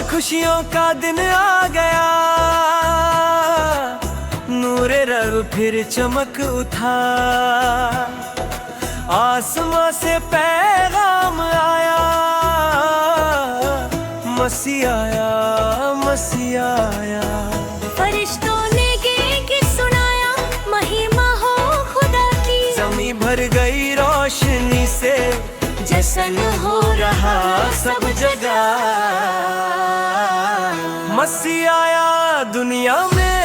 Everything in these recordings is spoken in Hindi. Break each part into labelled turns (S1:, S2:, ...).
S1: खुशियों का दिन आ गया, नूरे रब फिर चमक उठा। आसमां से पैगाम आया, मसीह आया, मसीह आया।
S2: फरिश्तों ने गीत सुनाया, महिमा हो खुदा की।
S1: ज़मीं भर गई रोशनी से, जश्न हो रहा सब जगह। मसीह आया दुनिया में,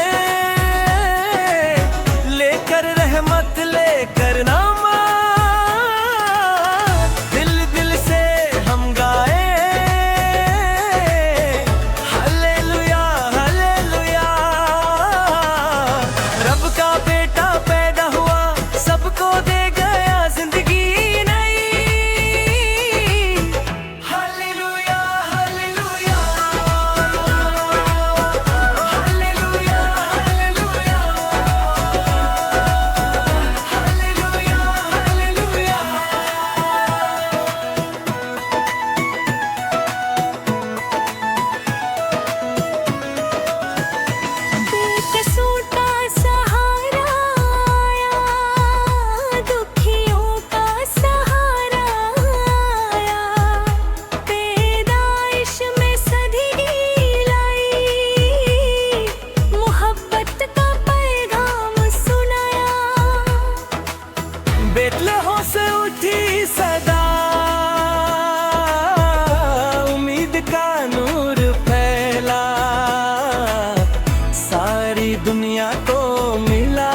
S1: लेकर रहमत लेकर नामा। दिल दिल से हम गाए हालेलुया हालेलुया। रब का बेटा पैदा हुआ, सबको दे गया जिंदगी नई। Hallelujah hallelujah hallelujah hallelujah hallelujah hallelujah.
S2: बेकसूर का सहारा आया, दुखियों का सहारा आया। पैदाइश में सदगी लाई, मोहब्बत का पैगाम सुनाया।
S1: बेतलहम से उठी सदा, उम्मीद का नूर फैला। सारी दुनिया को मिला,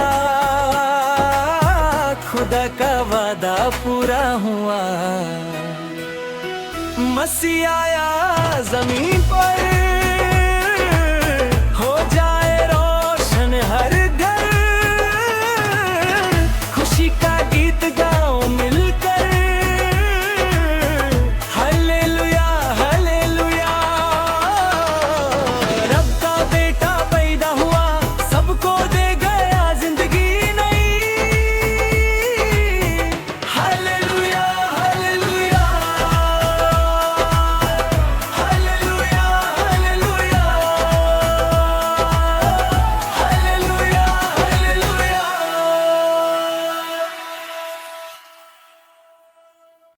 S1: खुदा का वादा पूरा हुआ। मसीह आया जमीन पर,